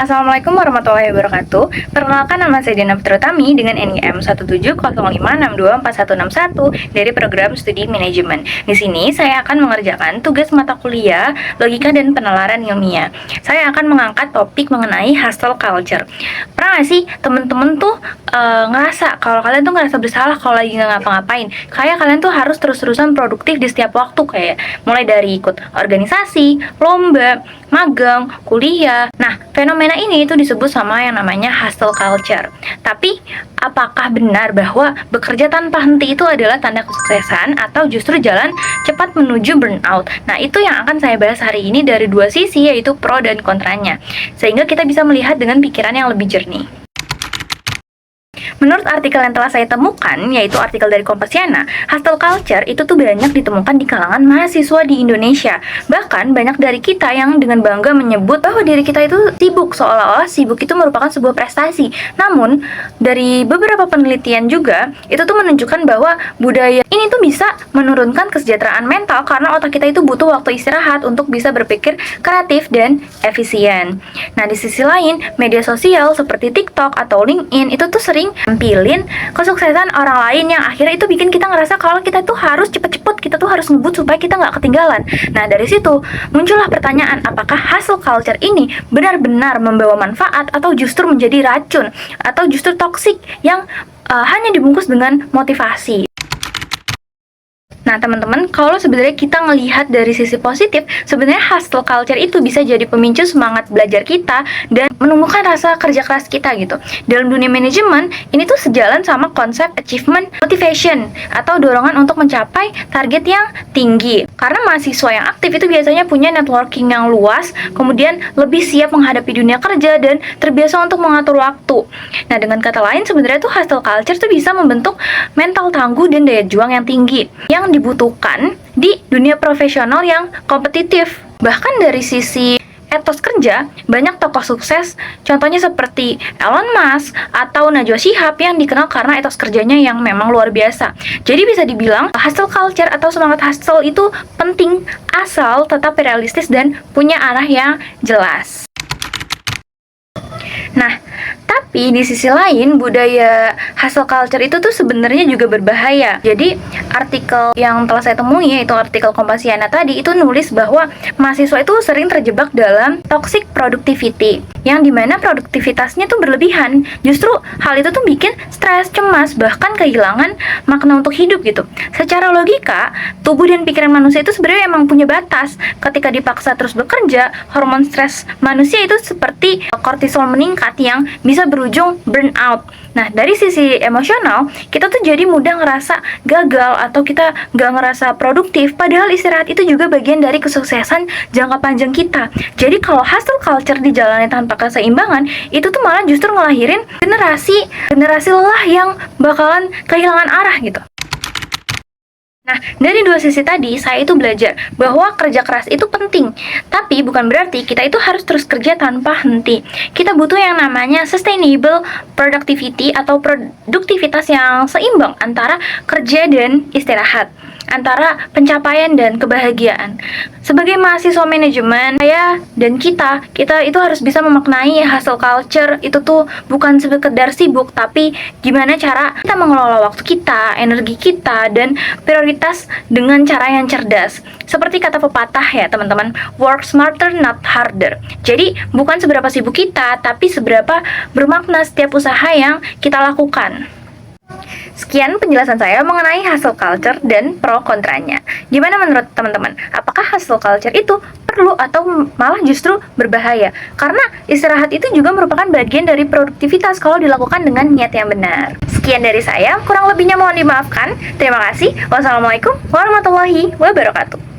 Assalamualaikum warahmatullahi wabarakatuh. Perkenalkan, nama saya Dina Putrutami dengan NIM 17056624161 dari program studi manajemen. Di sini saya akan mengerjakan tugas mata kuliah logika dan penalaran ilmiah. Saya akan mengangkat topik mengenai hustle culture. Pernah nggak sih temen-temen tuh ngerasa kalau kalian tuh ngerasa bersalah kalau lagi nggak ngapa-ngapain? Kayak kalian tuh harus terus-terusan produktif di setiap waktu, kayak mulai dari ikut organisasi, lomba, magang, kuliah. Nah, fenomena ini itu disebut sama yang namanya hustle culture. Tapi, apakah benar bahwa bekerja tanpa henti itu adalah tanda kesuksesan atau justru jalan cepat menuju burnout? Nah, itu yang akan saya bahas hari ini dari dua sisi, yaitu pro dan kontranya. Sehingga kita bisa melihat dengan pikiran yang lebih jernih. Menurut artikel yang telah saya temukan, yaitu artikel dari Kompasiana, hustle culture itu tuh banyak ditemukan di kalangan mahasiswa di Indonesia. Bahkan banyak dari kita yang dengan bangga menyebut bahwa diri kita itu sibuk, seolah-olah sibuk itu merupakan sebuah prestasi. Namun, dari beberapa penelitian juga, itu tuh menunjukkan bahwa budaya ini tuh bisa menurunkan kesejahteraan mental karena otak kita itu butuh waktu istirahat untuk bisa berpikir kreatif dan efisien. Nah, di sisi lain, media sosial seperti TikTok atau LinkedIn itu tuh sering nampilin kesuksesan orang lain yang akhirnya itu bikin kita ngerasa kalau kita tuh harus cepet-cepet, kita tuh harus ngebut supaya kita nggak ketinggalan. Nah, dari situ muncullah pertanyaan, apakah hustle culture ini benar-benar membawa manfaat atau justru menjadi racun atau justru toksik yang hanya dibungkus dengan motivasi. Nah, teman-teman, kalau sebenarnya kita ngelihat dari sisi positif, sebenarnya hustle culture itu bisa jadi pemicu semangat belajar kita dan menumbuhkan rasa kerja keras kita gitu. Dalam dunia manajemen, ini tuh sejalan sama konsep achievement motivation atau dorongan untuk mencapai target yang tinggi. Karena mahasiswa yang aktif itu biasanya punya networking yang luas, kemudian lebih siap menghadapi dunia kerja dan terbiasa untuk mengatur waktu. Nah, dengan kata lain, sebenarnya tuh hustle culture tuh bisa membentuk mental tangguh dan daya juang yang tinggi yang dibutuhkan di dunia profesional yang kompetitif. Bahkan dari sisi etos kerja, banyak tokoh sukses, contohnya seperti Elon Musk atau Najwa Shihab yang dikenal karena etos kerjanya yang memang luar biasa. Jadi bisa dibilang hustle culture atau semangat hustle itu penting asal tetap realistis dan punya arah yang jelas. Nah, tapi di sisi lain, budaya hustle culture itu tuh sebenarnya juga berbahaya. Jadi, artikel yang telah saya temui, yaitu artikel Kompasiana tadi, itu nulis bahwa mahasiswa itu sering terjebak dalam toxic productivity, yang dimana produktivitasnya tuh berlebihan. Justru hal itu tuh bikin stres, cemas, bahkan kehilangan makna untuk hidup gitu. Secara logika, tubuh dan pikiran manusia itu sebenarnya emang punya batas. Ketika dipaksa terus bekerja, hormon stres manusia itu seperti kortisol meningkat yang bisa berujung burnout. Nah, dari sisi emosional, kita tuh jadi mudah ngerasa gagal atau kita nggak ngerasa produktif, padahal istirahat itu juga bagian dari kesuksesan jangka panjang kita. Jadi kalau hustle culture dijalani tanpa keseimbangan, itu tuh malah justru ngelahirin generasi lelah yang bakalan kehilangan arah gitu. Nah, dari dua sisi tadi, saya itu belajar bahwa kerja keras itu penting, tapi bukan berarti kita itu harus terus kerja tanpa henti. Kita butuh yang namanya sustainable productivity atau produktivitas yang seimbang antara kerja dan istirahat, antara pencapaian dan kebahagiaan. Sebagai mahasiswa manajemen, saya dan kita itu harus bisa memaknai hustle culture itu tuh bukan sekedar sibuk, tapi gimana cara kita mengelola waktu kita, energi kita, dan prioritas dengan cara yang cerdas. Seperti kata pepatah ya teman-teman, work smarter not harder. Jadi bukan seberapa sibuk kita, tapi seberapa bermakna setiap usaha yang kita lakukan. Sekian penjelasan saya mengenai hustle culture dan pro kontranya. Gimana menurut teman-teman? Apakah hustle culture itu perlu atau malah justru berbahaya? Karena istirahat itu juga merupakan bagian dari produktivitas kalau dilakukan dengan niat yang benar. Sekian dari saya, kurang lebihnya mohon dimaafkan. Terima kasih. Wassalamualaikum warahmatullahi wabarakatuh.